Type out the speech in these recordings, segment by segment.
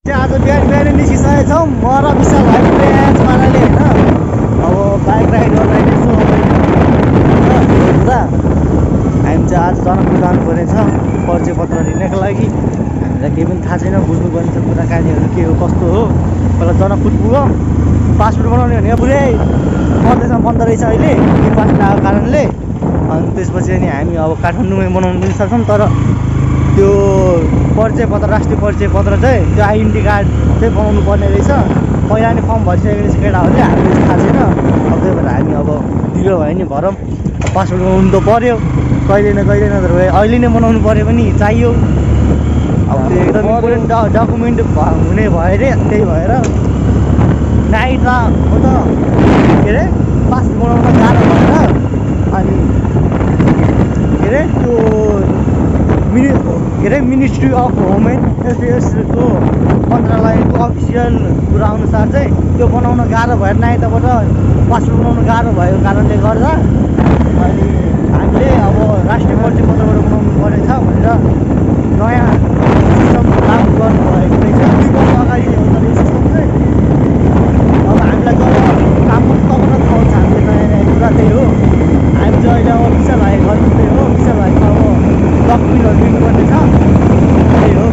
आज बिहान निस्किसकेको छौँ म र विशाल भाइ प्याज पाराले होइन अब बाइक राइड गर्दाखेरि यसो हुँदा हामी चाहिँ आज जनकपुर जानुपर्ने छ परिचय पत्र लिनको लागि। हामीलाई केही पनि थाहा छैन, बुझ्नुपर्ने छ कुराकानीहरू के हो कस्तो हो। पहिला जनकपुर पुगौँ, पासपोर्ट बनाउने भने पुरै मधेसमा बन्द रहेछ अहिले निर्वाचन आएको कारणले। अनि त्यसपछि अनि हामी अब काठमाडौँमै बनाउनु पनि सक्छौँ, तर त्यो परिचय पत्र राष्ट्रिय परिचय पत्र चाहिँ त्यो आइडेन्टिटी कार्ड चाहिँ बनाउनु पर्ने रहेछ। पहिला नि फर्म भरिसकेको रहेछ केटाहरूले, हामीले थाहा छैन। अब त्यही भएर हामी अब ढिलो भयो नि भरौँ, पासपोर्ट बनाउनु त पऱ्यो, कहिले न तर अहिले नै बनाउनु पऱ्यो पनि चाहियो। अब त्यो एकदम इम्पोर्टेन्ट डकुमेन्ट हुने भयो अरे, त्यही भएर नाइट र हो त के अरे पासपोर्ट बनाउन गाह्रो भएर अनि के अरे त्यो मिनिस्ट्री अफ होम एन्ड एफेयर्सको मन्त्रालयको अफिसियल कुरा अनुसार चाहिँ त्यो बनाउन गाह्रो भएर नाइटबाट पासपोर्ट बनाउन गाह्रो भएको कारणले गर्दा अनि हामीले अब राष्ट्रिय परिचय पत्रबाट बनाउनु परेछ भनेर नयाँ सिस्टम लागू गर्नुभएको रहेछ। 2 वर्ष अगाडि हुन्छ यो सिस्टम चाहिँ। अब हामीलाई जब काम पनि तब न थाहा हुन्छ हामीले नयाँ कुरा त्यही हो। हामी चाहिँ अहिले अब विशाल भाइ घर पुग्दै हो, विशाल भाइको अब डकुमेन्टहरू दिनुपर्ने छ, त्यही हो।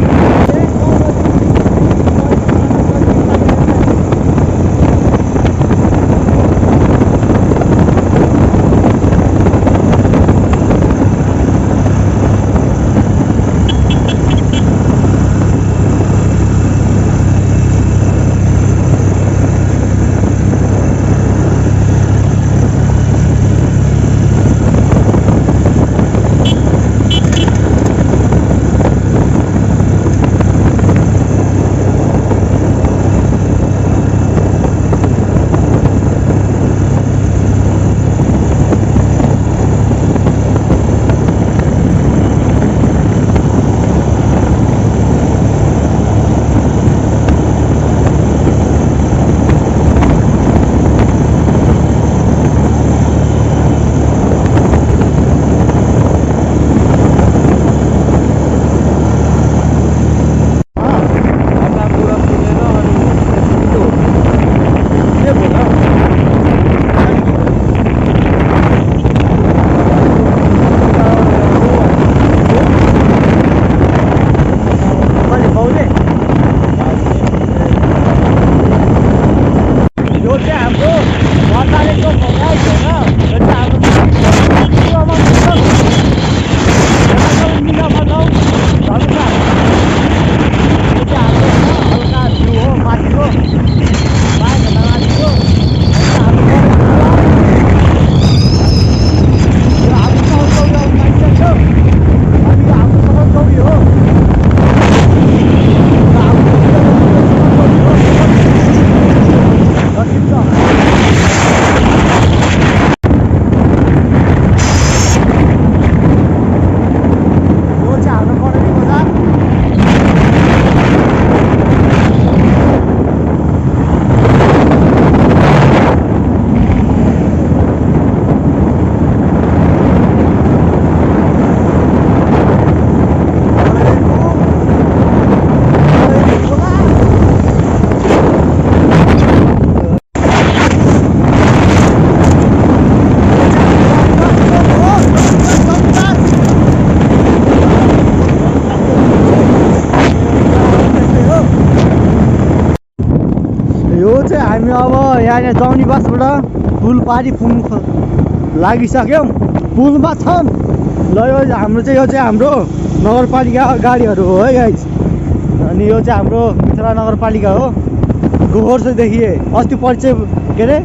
हामी अब यहाँ जौनी बसबाट पुलपारी पुग्नु लागिसक्यौँ, पुलमा छौँ। ल यो हाम्रो चाहिँ यो चाहिँ हाम्रो नगरपालिका गाडीहरू हो है गाइस। अनि यो चाहिँ हाम्रो मिथिला नगरपालिका हो। गोबर चाहिँ देखिए अस्ति परिचय के अरे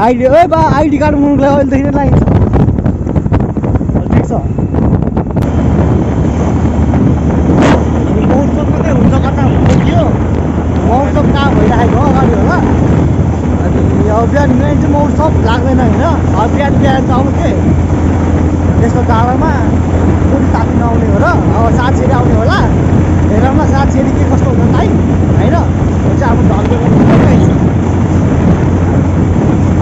आइडी बा आइडी कार्ड बनाउनुको लागि अहिलेदेखि नै लागिन्छ। ठिक छ, महोत्सव मात्रै हुन्छ कता थियो, महोत्सव कहाँ भइरहेको हो अगाडि होला। अनि अब बिहान बिहान चाहिँ महोत्सव लाग्दैन होइन, अब बिहान बिहान चाहिँ आउँथे त्यसको डाँडामा पुरी ताप्न आउने हो र अब साथीहरू आउने होला। हेरौँ न साथीहरू के कस्तो हुन्छ है होइन। त्यो चाहिँ अब ढल्के गर्नुपर्छ,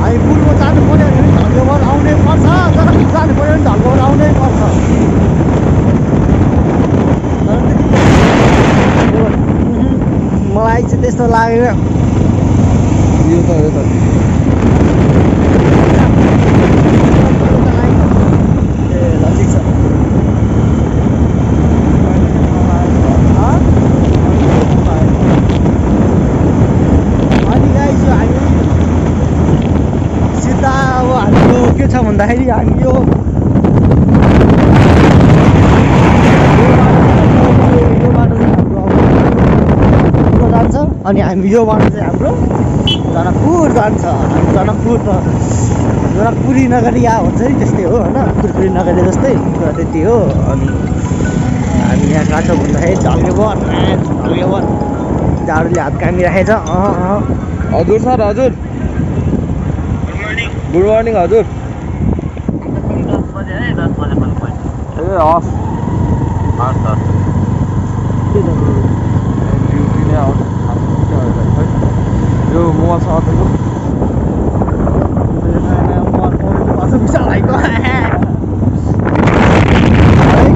हामी पुलमा जानु पऱ्यो भने ढल्केबाट आउनै पर्छ, तर जानु पऱ्यो भने ढल्केबाट आउनै पर्छ। मलाई लाइट चाहिँ त्यस्तो लाग्यो यो त ए ल ठिक छ अनि गाइस हामी सिधा अब हाम्रो के छ भन्दाखेरि हामी यो अनि हामी यो बाटो चाहिँ हाम्रो जनकपुर जान्छ। हामी जनकपुरी नगरिया भन्छ नि त्यस्तै हो होइन, पुरपुरी नगरिया जस्तै त्यति हो। अनि हामी यहाँ कहाँ छौँ भन्दाखेरि झल्केबर जाडोले हात कामिराखेको छ। हजुर सर हजुर गुड मर्निङ हजुर। ए हस् ड्युटी नै आउँछ यो मोबाइल साथीको विशाल भाइको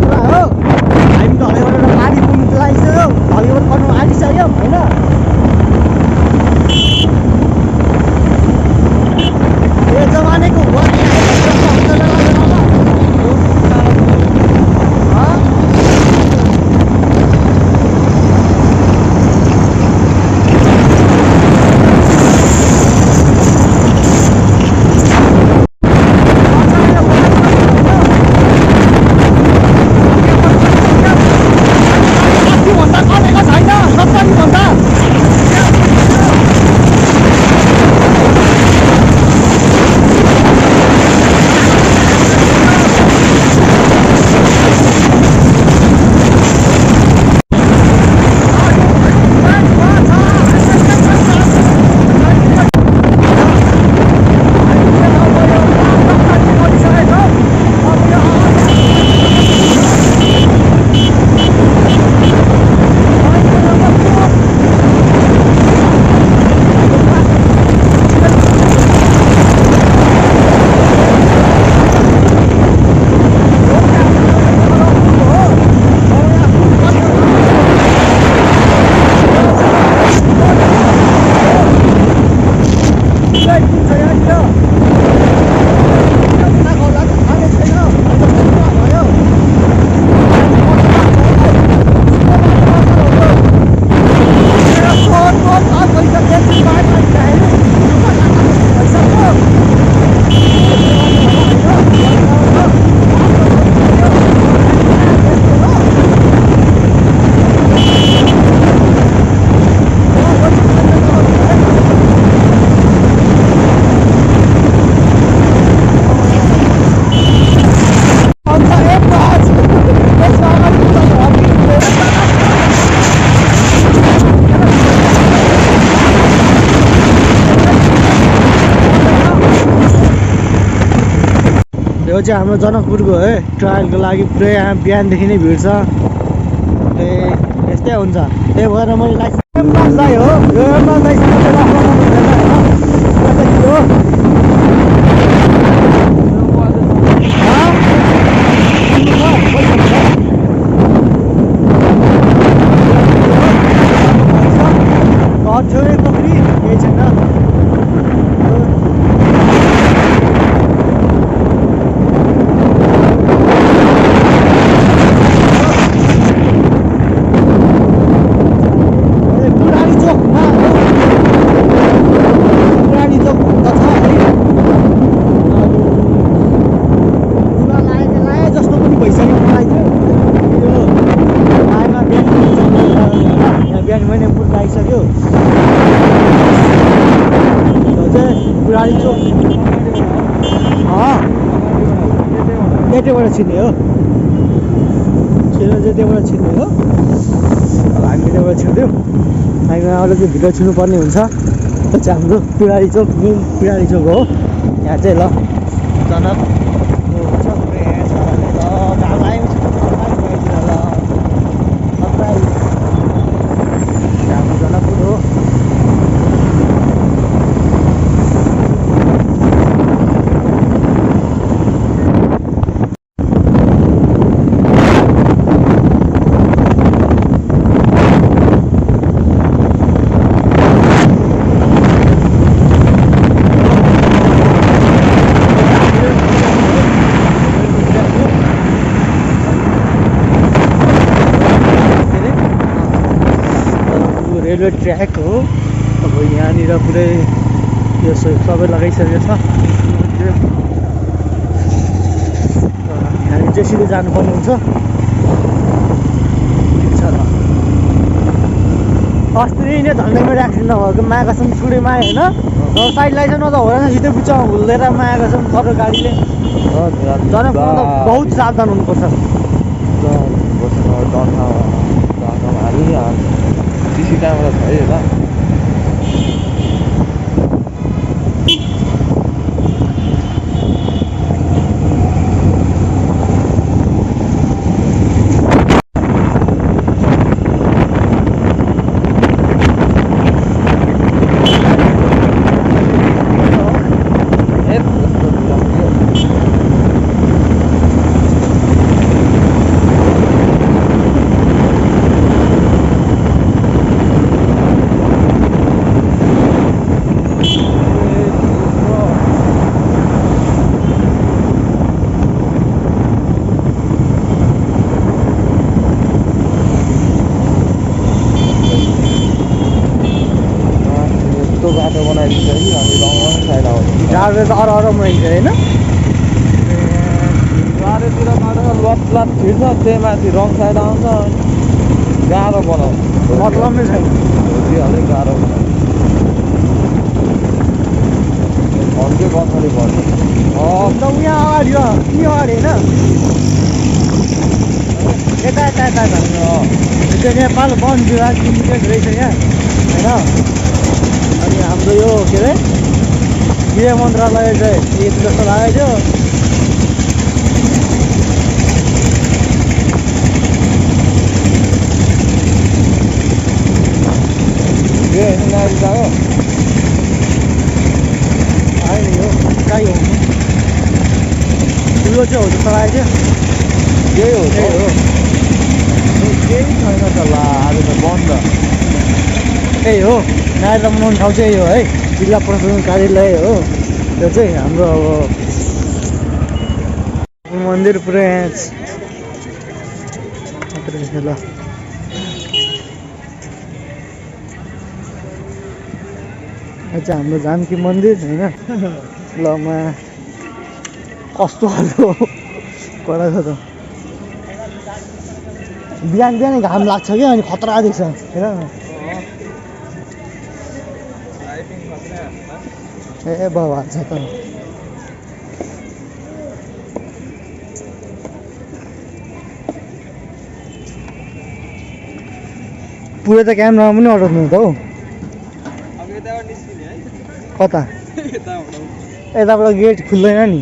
कुरा हो। हामी ढलेबाट पानी पुग्नु लागिसक्यो, ढलेबाट पर्नु आँटिसक्यो होइन। यो जमानेको यो चाहिँ हाम्रो जनकपुरको है ट्रायलको लागि पुरै यहाँ बिहानदेखि नै भिड छ। यस्तै हुन्छ, त्यही भएर मैले लाइसेन्स दाइ हो यो छेउै पोखरी केही छैन। त्यहाँबाट छिर्ने हो, त्यहाँबाट छिर्ने हो। हामी त्यहाँबाट छिर्दैौँ। हामी अरू चाहिँ भिडियो छिर्नुपर्ने हुन्छ। त्यो चाहिँ हाम्रो पिराली चोक, मेन पिराली चोक हो। यहाँ चाहिँ ल जनक जनकपुर हो। रेलवे ट्र्याक हो। अब यहाँनिर पुरै यो सबै लगाइसकेको छ। हामी चाहिँ सिधै जानुपर्ने हुन्छ। अस्ति नै झन्डैमा एक्सिडेन्ट नभएको मागासम्म छुडेमा आयो होइन। साइड लाइसेन्स नत होइन सिधै बिचमा हुल्देर मागासम्म खरो गाडीले। जनकपुरमा त बहुत सावधान हुनुपर्छ। सीसी क्यामेरा छ है यता। गाडीले त अरम रहेछ होइन। गाडीतिर लत छिर्छ त्यही माथि रङ साइड आउँछ गाह्रो बनाउँछ। मतलब नै छैन। अलिक गाह्रो अर्कै पछाडि पर्छ। अन्त यहाँ अगाडि अगाडि होइन यता यता यता त्यो नेपाल वन विभाग लिमिटेड रहेछ यहाँ होइन। अनि हाम्रो यो के अरे गृह मन्त्रालय चाहिँ यति जस्तो लागेको थियो। गाडी लाग्यो होइन यो कहीँ हो ठुलो चाहिँ हो जस्तो लागेको थियो। यही हो त्यही हो केही छैन त ला आज त बन्द। त्यही हो नागरिकता बनाउने ठाउँ चाहिँ यही हो है। जिल्ला प्रशासन कार्यालय हो त्यो चाहिँ हाम्रो अब मन्दिर पुरै ल। चाहिँ हाम्रो जानकी मन्दिर होइन। ल म कस्तो खालको कडा छ त। बिहान बिहानै घाम लाग्छ क्या अनि खतरा देख्छ हेर न। ए बाबा छ त पुरै त क्यामेरामा पनि अटाउनु त हौ। कता यताबाट गेट खुल्दैन नि।